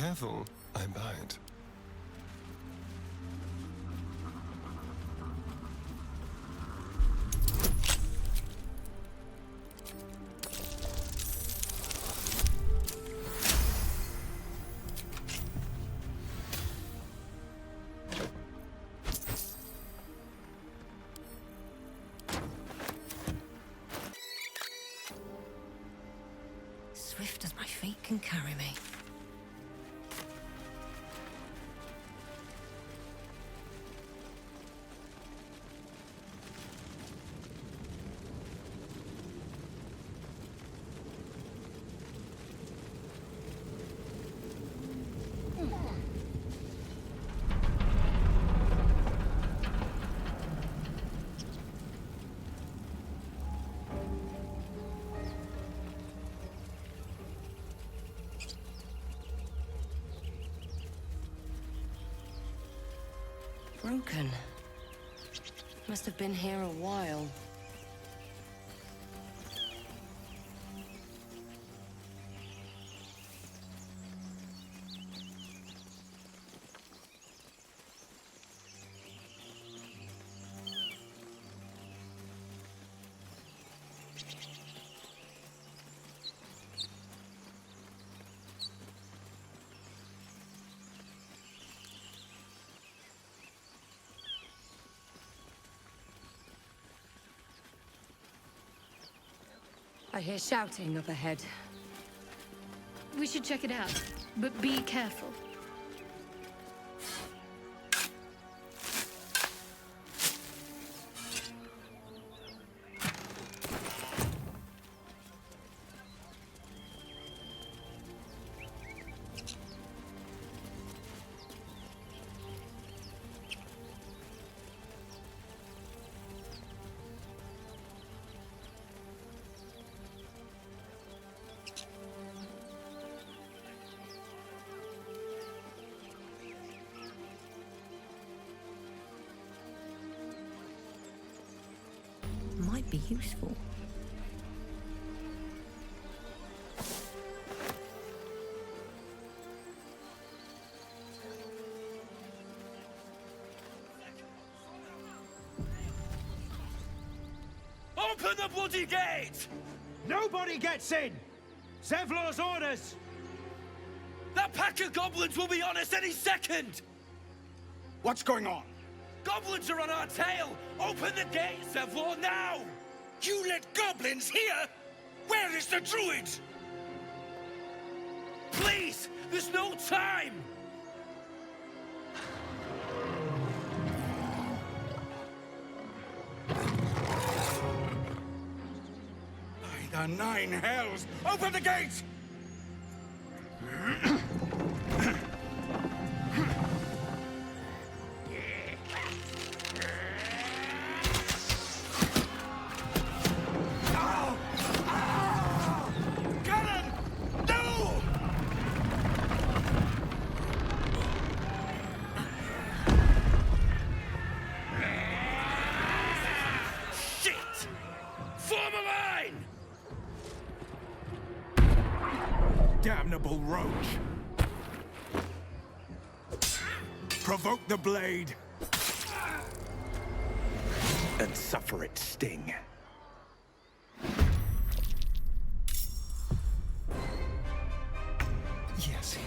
careful, I bite. Swift as my feet can carry me. Broken. Must have been here a while. I hear shouting up ahead. We should check it out, but be careful. Might be useful. Open the bloody gate! Nobody gets in! Zevlor's orders! That pack of goblins will be on us any second! What's going on? Goblins are on our tail! Open the gate, Zevlor, now! You let goblins here? Where is the druid? Please! There's no time! By the nine hells! Open the gate! Damnable roach! Provoke the blade! And suffer its sting. Yes, here.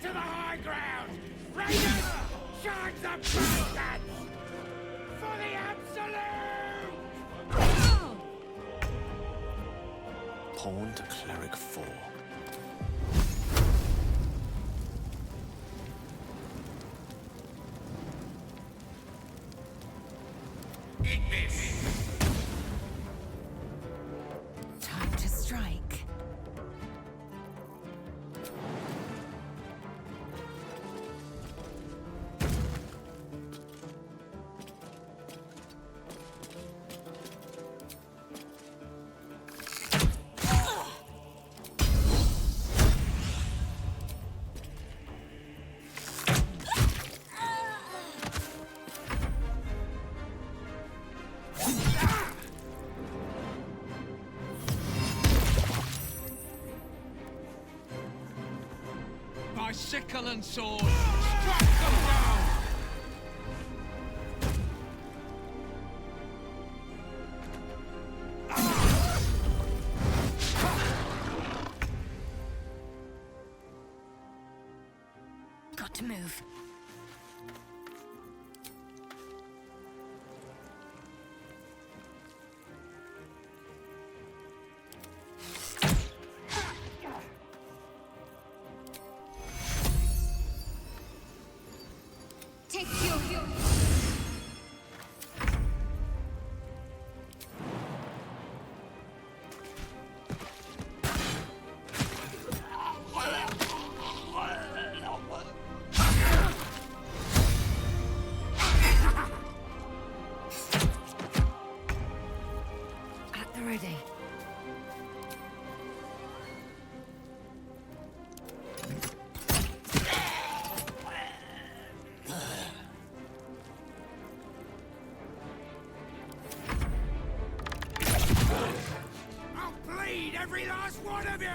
to the high ground! Raiders, charge the bastards! For the absolute! Pawn to Cleric 4. Time to strike. By sickle and sword, strike them down! Got to move. Take you. At the ready. I'll bleed every last one of you!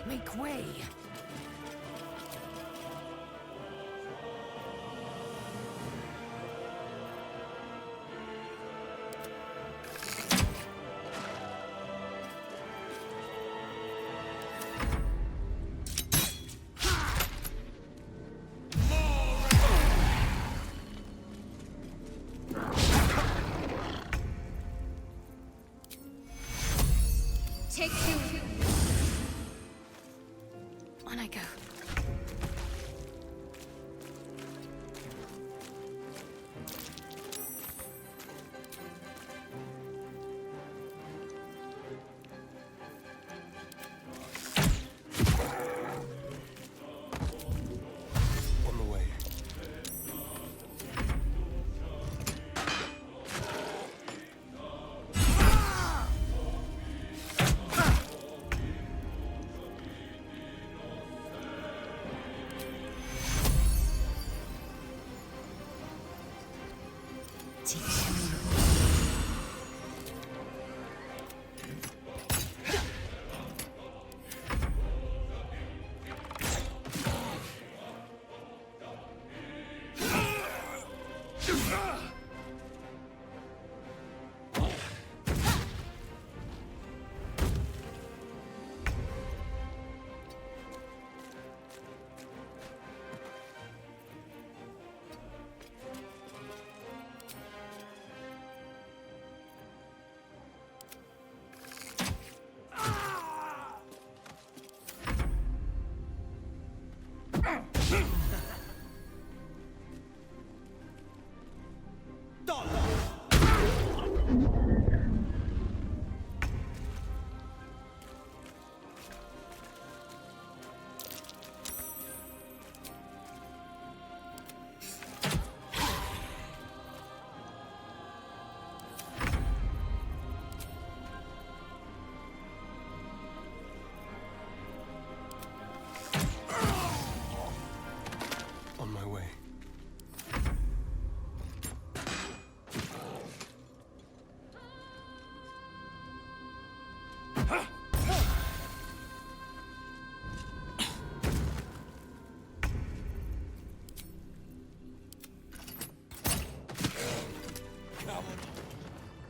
Make way. Take you. On I go. On the way.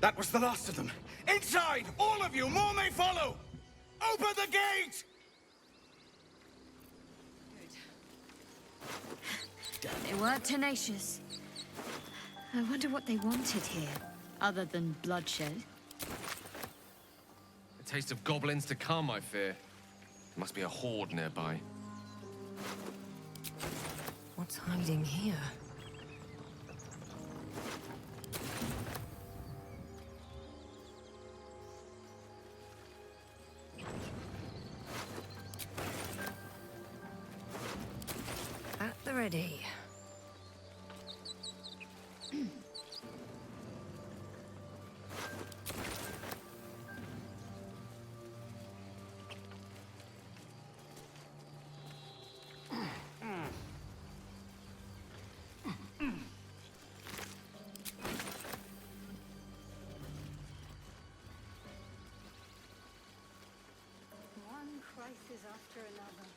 That was the last of them. Inside! All of you! More may follow! Open the gate! They were tenacious. I wonder what they wanted here, other than bloodshed. A taste of goblins to come, I fear. There must be a horde nearby. What's hiding here? At the ready. One crisis after another.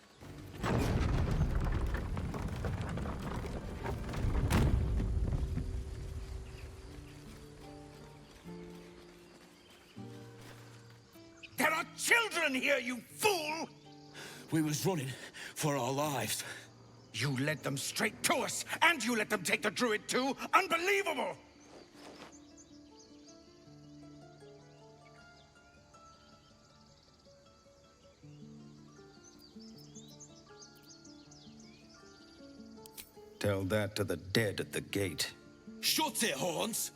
There are children here, you fool! We was running for our lives. You led them straight to us, and you let them take the druid too? Unbelievable! Tell that to the dead at the gate. Shut it, Horns!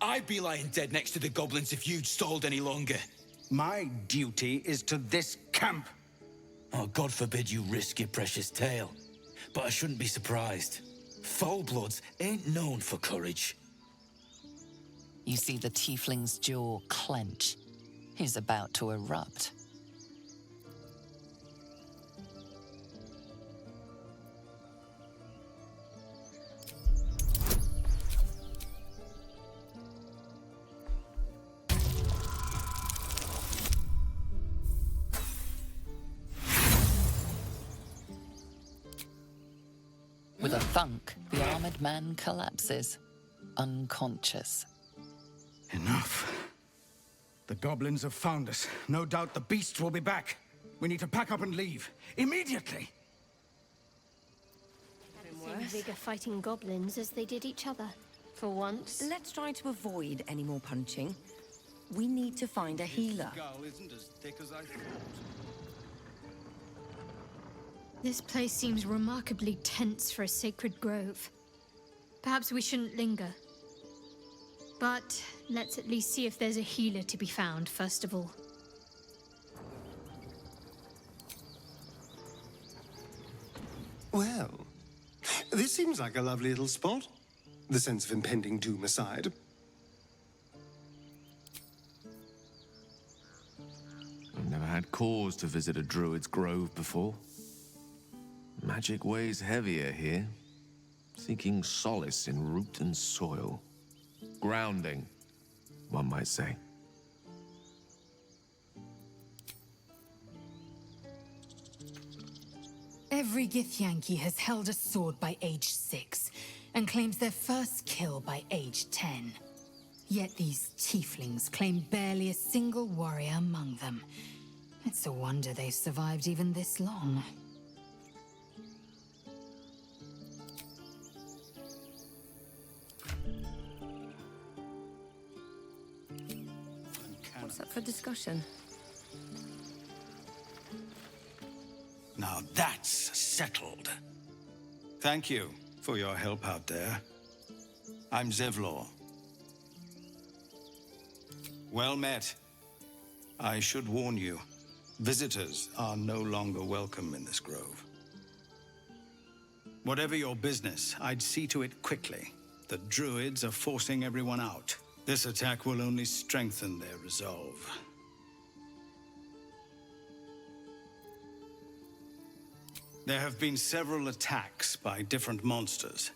I'd be lying dead next to the goblins if you'd stalled any longer. My duty is to this camp. Oh, God forbid you risk your precious tail. But I shouldn't be surprised. Foul-bloods ain't known for courage. You see the tiefling's jaw clench. He's about to erupt. With a thunk, the armored man collapses, unconscious. Enough. The goblins have found us. No doubt the beasts will be back. We need to pack up and leave. Immediately! Seem bigger fighting goblins as they did each other. For once, let's try to avoid any more punching. We need to find a healer. Skull isn't as thick as I thought. This place seems remarkably tense for a sacred grove. Perhaps we shouldn't linger. But let's at least see if there's a healer to be found, first of all. Well, this seems like a lovely little spot. The sense of impending doom aside. I've never had cause to visit a druid's grove before. Magic weighs heavier here, seeking solace in root and soil. Grounding, one might say. Every Githyanki has held a sword by age 6, and claims their first kill by age 10. Yet these tieflings claim barely a single warrior among them. It's a wonder they've survived even this long. What's up for discussion? Now that's settled. Thank you for your help out there. I'm Zevlor. Well met. I should warn you, visitors are no longer welcome in this grove. Whatever your business, I'd see to it quickly. The druids are forcing everyone out. This attack will only strengthen their resolve. There have been several attacks by different monsters.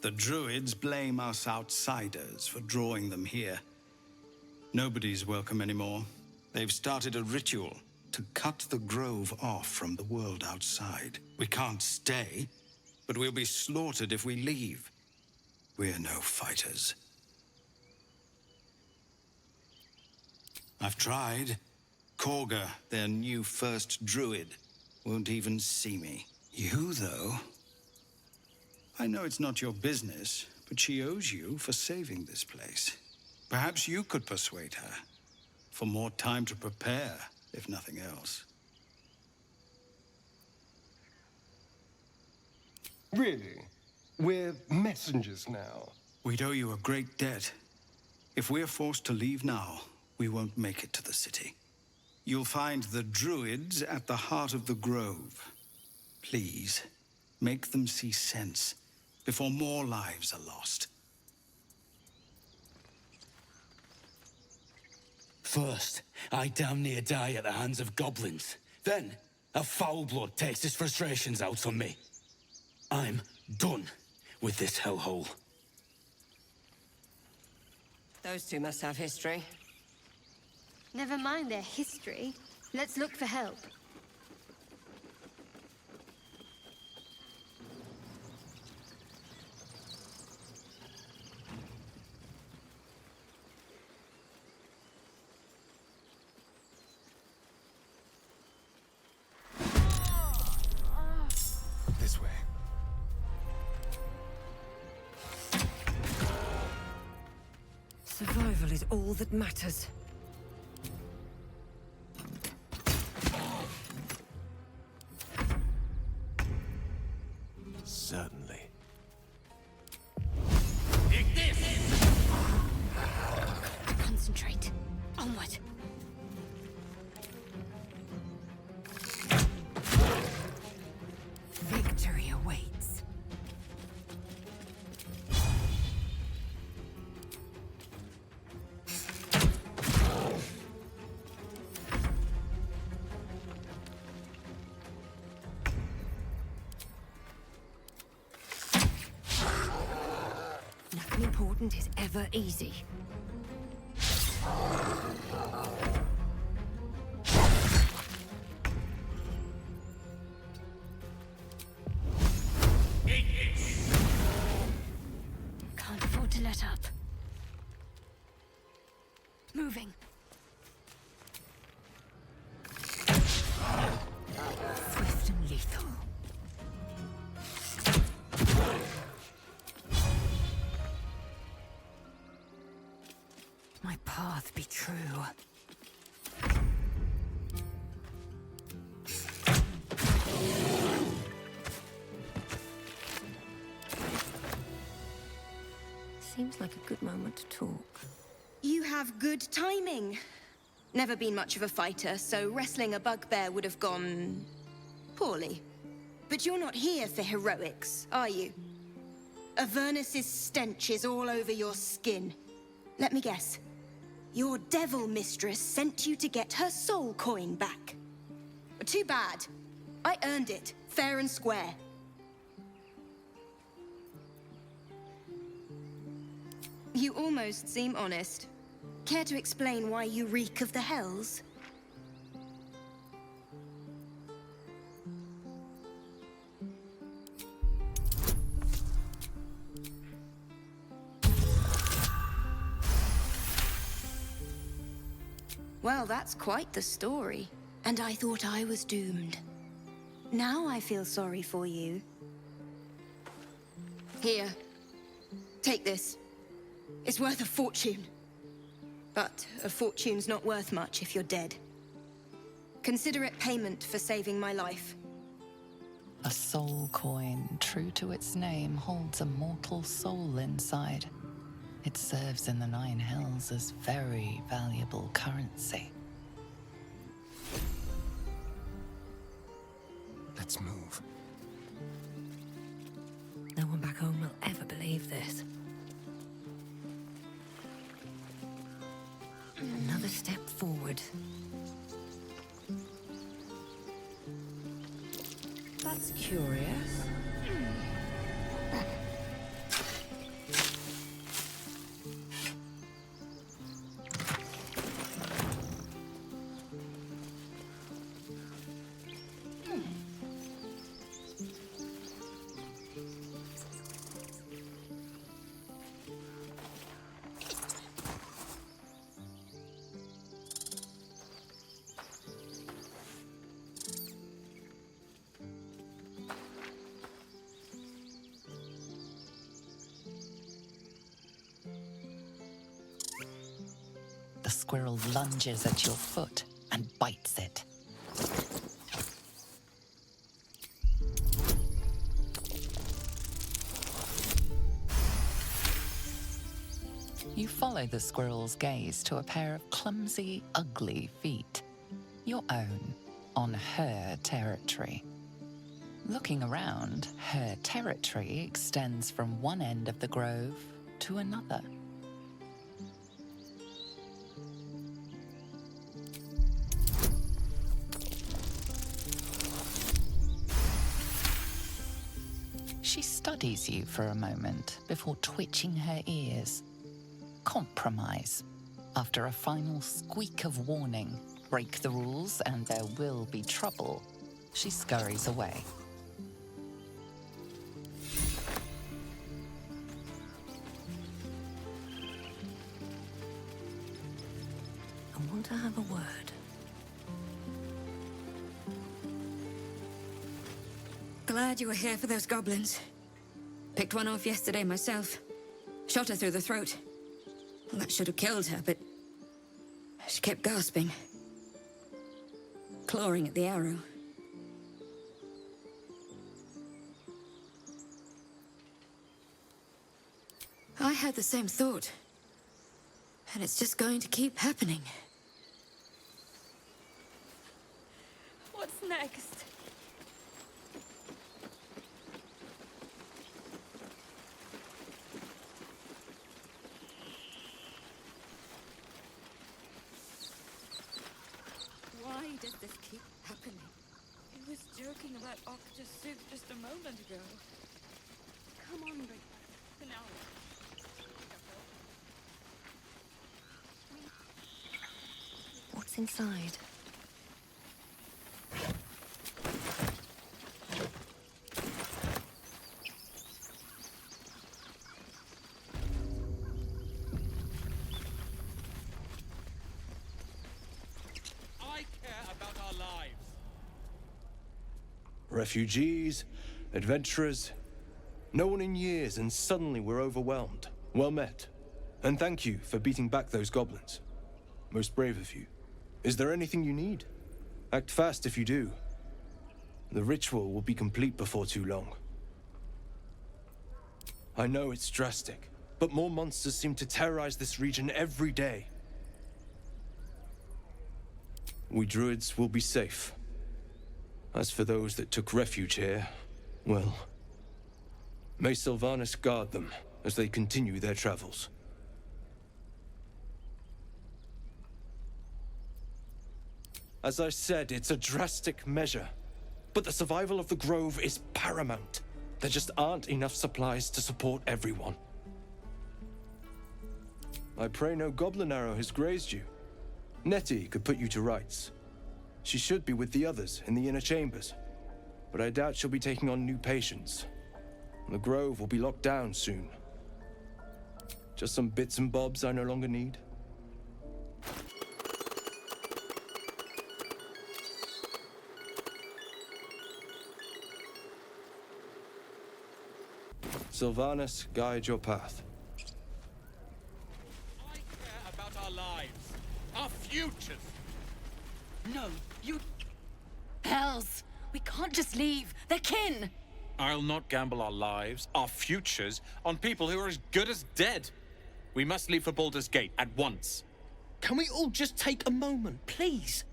The druids blame us outsiders for drawing them here. Nobody's welcome anymore. They've started a ritual to cut the grove off from the world outside. We can't stay, but we'll be slaughtered if we leave. We're no fighters. I've tried. Korga, their new first druid, won't even see me. You, though? I know it's not your business, but she owes you for saving this place. Perhaps you could persuade her. For more time to prepare, if nothing else. Really? We're messengers now. We'd owe you a great debt. If we're forced to leave now, we won't make it to the city. You'll find the druids at the heart of the grove. Please, make them see sense before more lives are lost. First, I damn near die at the hands of goblins. Then, a foul blood takes his frustrations out on me. I'm done with this hellhole. Those two must have history. Never mind their history. Let's look for help. This way. Survival is all that matters. Certainly. Take this! Concentrate. Onward. Victory awaits. Nothing important is ever easy. Can't afford to let up. Moving. Swift and lethal. My path be true. Seems like a good moment to talk. You have good timing. Never been much of a fighter, so wrestling a bugbear would have gone poorly. But you're not here for heroics, are you? Avernus's stench is all over your skin. Let me guess. Your devil mistress sent you to get her soul coin back. Too bad. I earned it, fair and square. You almost seem honest. Care to explain why you reek of the hells? Well, that's quite the story. And I thought I was doomed. Now I feel sorry for you. Here. Take this. It's worth a fortune. But a fortune's not worth much if you're dead. Consider it payment for saving my life. A soul coin, true to its name, holds a mortal soul inside. It serves in the Nine Hells as very valuable currency. Let's move. No one back home will ever believe this. Another step forward. That's curious. the squirrel lunges at your foot and bites it. You follow the squirrel's gaze to a pair of clumsy, ugly feet. Your own, on her territory. Looking around, her territory extends from one end of the grove to another. She studies you for a moment before twitching her ears. Compromise. After a final squeak of warning, break the rules and there will be trouble, she scurries away. I want to have a word. Glad you were here for those goblins. Picked one off yesterday myself. Shot her through the throat. Well, that should have killed her, but she kept gasping. Clawing at the arrow. I had the same thought. And it's just going to keep happening. What's next? Why does this keep happening? He was joking about octa's soup just a moment ago. Come on, Big Penellaphe. What's inside? I care about our lives. Refugees, adventurers, no one in years, and suddenly we're overwhelmed. Well met. And thank you for beating back those goblins. Most brave of you. Is there anything you need? Act fast if you do. The ritual will be complete before too long. I know it's drastic, but more monsters seem to terrorize this region every day. We druids will be safe. As for those that took refuge here, well, may Sylvanas guard them as they continue their travels. As I said, it's a drastic measure, but the survival of the Grove is paramount. There just aren't enough supplies to support everyone. I pray no goblin arrow has grazed you. Nettie could put you to rights. She should be with the others in the inner chambers, but I doubt she'll be taking on new patients. The Grove will be locked down soon. Just some bits and bobs I no longer need. Sylvanas, guide your path. I care about our lives, our futures. No, you... Hells! We can't just leave. They're kin! I'll not gamble our lives, our futures, on people who are as good as dead. We must leave for Baldur's Gate at once. Can we all just take a moment, please?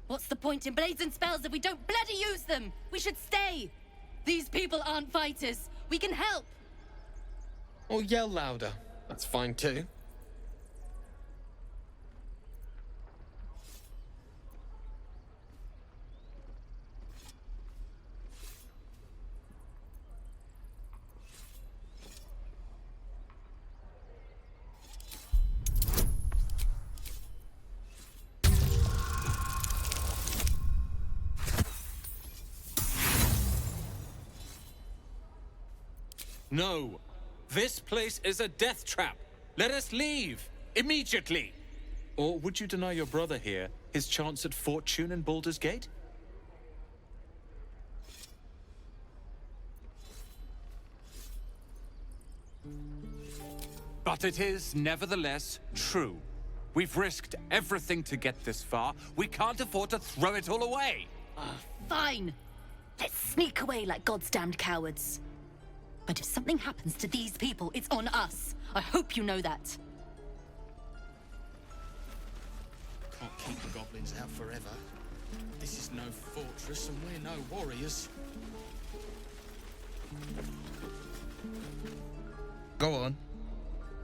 What's the point in blades and spells if we don't bloody use them? We should stay! These people aren't fighters. We can help! Or yell louder. That's fine too. No. This place is a death trap. Let us leave. Immediately. Or would you deny your brother here his chance at fortune in Baldur's Gate? But it is nevertheless true. We've risked everything to get this far. We can't afford to throw it all away. Fine. Let's sneak away like God's damned cowards. But if something happens to these people, it's on us. I hope you know that. Can't keep the goblins out forever. This is no fortress and we're no warriors. Go on.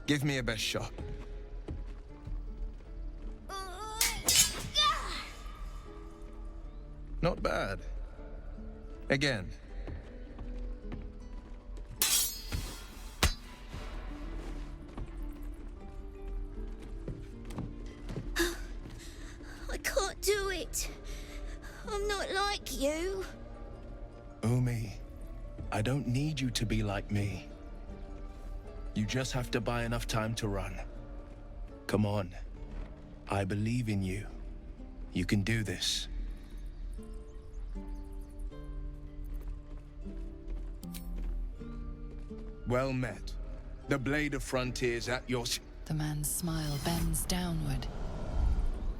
Give me a best shot. Not bad. Again. I can't do it. I'm not like you. Umi, I don't need you to be like me. You just have to buy enough time to run. Come on. I believe in you. You can do this. Well met. The Blade of Frontiers at your... The man's smile bends downward,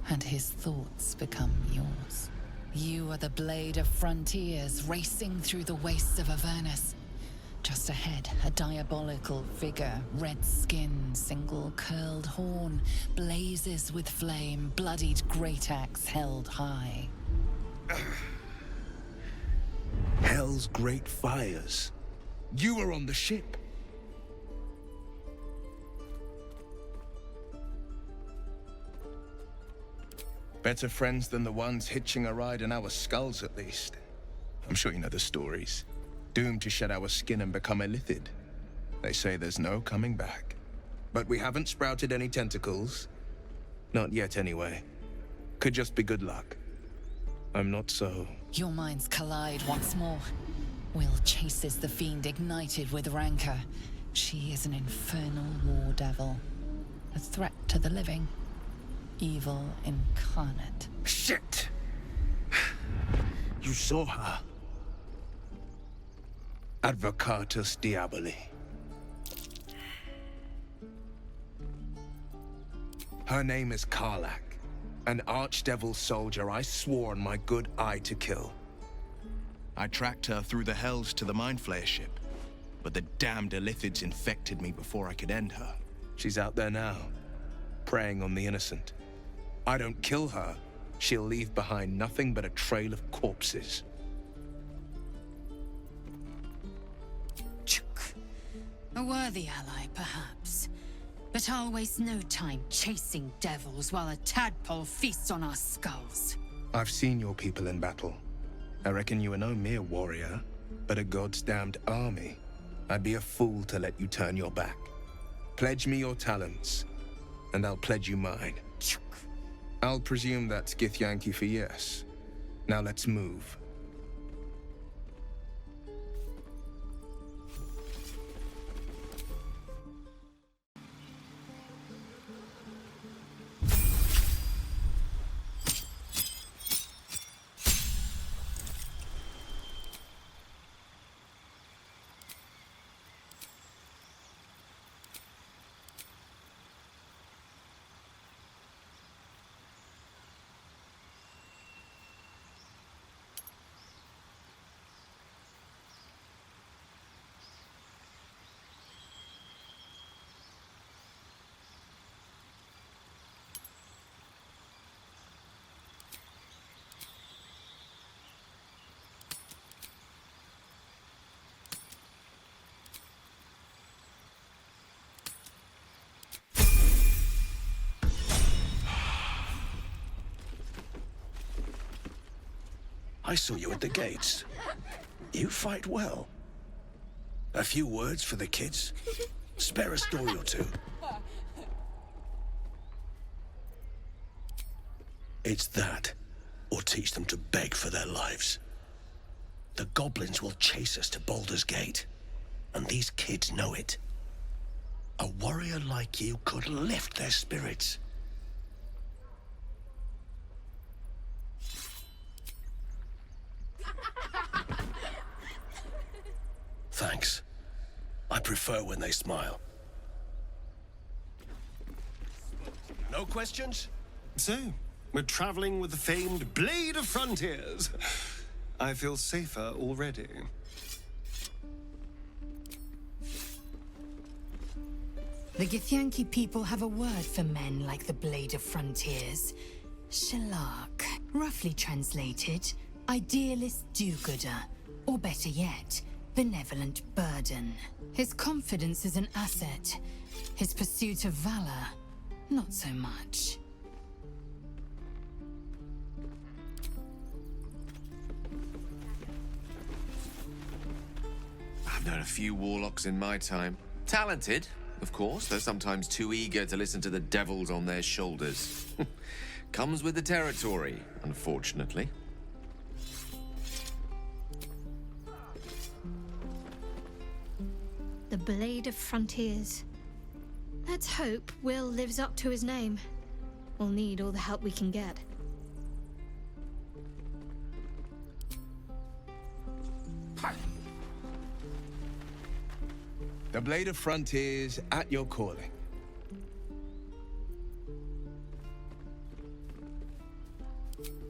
and his thoughts become yours. You are the Blade of Frontiers racing through the wastes of Avernus. Just ahead, a diabolical figure, red skin, single curled horn, blazes with flame, bloodied great axe held high. Hell's great fires. You were on the ship. Better friends than the ones hitching a ride in our skulls, at least. I'm sure you know the stories. Doomed to shed our skin and become illithid. They say there's no coming back. But we haven't sprouted any tentacles. Not yet, anyway. Could just be good luck. I'm not so... Your minds collide once more. Will chases the fiend ignited with rancor. She is an infernal war devil. A threat to the living. Evil incarnate. Shit! You saw her. Advocatus Diaboli. Her name is Karlach, an archdevil soldier I swore on my good eye to kill. I tracked her through the hells to the Mind Flayer ship, but the damned Illithids infected me before I could end her. She's out there now, preying on the innocent. I don't kill her, she'll leave behind nothing but a trail of corpses. A worthy ally, perhaps. But I'll waste no time chasing devils while a tadpole feasts on our skulls. I've seen your people in battle. I reckon you are no mere warrior, but a god's damned army. I'd be a fool to let you turn your back. Pledge me your talents, and I'll pledge you mine. I'll presume that's Githyanki for yes. Now let's move. I saw you at the gates. You fight well. A few words for the kids? Spare a story or two. It's that, or teach them to beg for their lives. The goblins will chase us to Baldur's Gate, and these kids know it. A warrior like you could lift their spirits. Thanks. I prefer when they smile. No questions? So, we're traveling with the famed Blade of Frontiers. I feel safer already. The Githyanki people have a word for men like the Blade of Frontiers. Shalak. Roughly translated, idealist do-gooder. Or better yet, benevolent burden. His confidence is an asset. His pursuit of valor, not so much. I've known a few warlocks in my time. Talented, of course. They're sometimes too eager to listen to the devils on their shoulders. Comes with the territory, unfortunately. The Blade of Frontiers. Let's hope Will lives up to his name. We'll need all the help we can get. The Blade of Frontiers at your calling.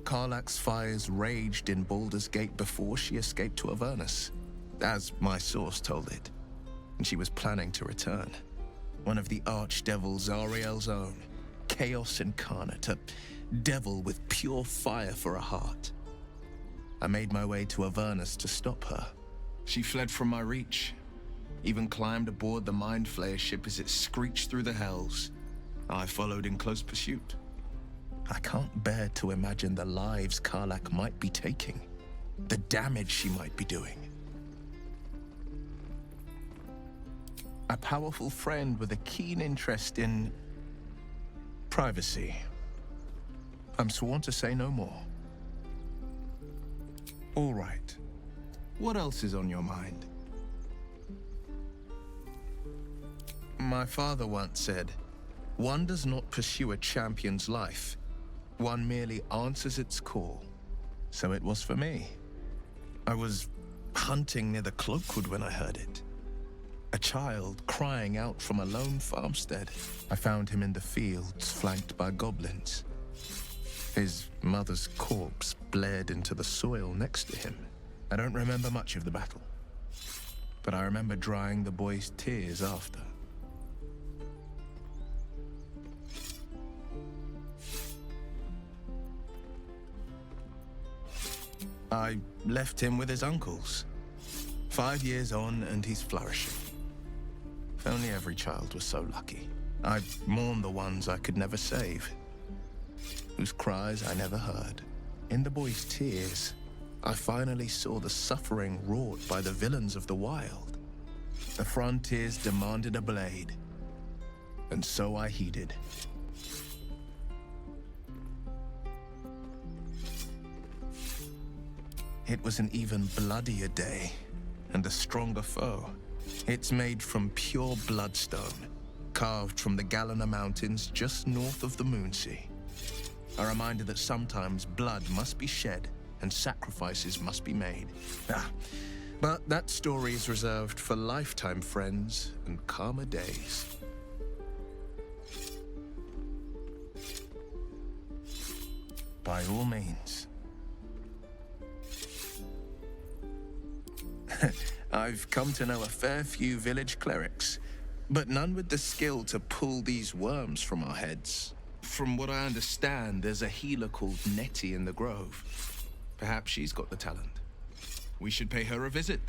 Karlach's fires raged in Baldur's Gate before she escaped to Avernus, as my source told it, and she was planning to return. One of the archdevils Ariel's own, chaos incarnate, a devil with pure fire for a heart. I made my way to Avernus to stop her. She fled from my reach, even climbed aboard the Mind Flayer ship as it screeched through the hells. I followed in close pursuit. I can't bear to imagine the lives Karlach might be taking, the damage she might be doing. A powerful friend with a keen interest in privacy. I'm sworn to say no more. All right. What else is on your mind? My father once said, one does not pursue a champion's life. One merely answers its call. So it was for me. I was hunting near the Cloakwood when I heard it. A child crying out from a lone farmstead. I found him in the fields, flanked by goblins. His mother's corpse blared into the soil next to him. I don't remember much of the battle, but I remember drying the boy's tears after. I left him with his uncles. 5 years on, and he's flourishing. If only every child was so lucky. I mourn the ones I could never save, whose cries I never heard. In the boy's tears, I finally saw the suffering wrought by the villains of the wild. The frontiers demanded a blade, and so I heeded. It was an even bloodier day, and a stronger foe. It's made from pure bloodstone, carved from the Galena Mountains just north of the Moonsea. A reminder that sometimes blood must be shed and sacrifices must be made. But that story is reserved for lifetime friends and calmer days. By all means. I've come to know a fair few village clerics, but none with the skill to pull these worms from our heads. From what I understand, there's a healer called Nettie in the Grove. Perhaps she's got the talent. We should pay her a visit.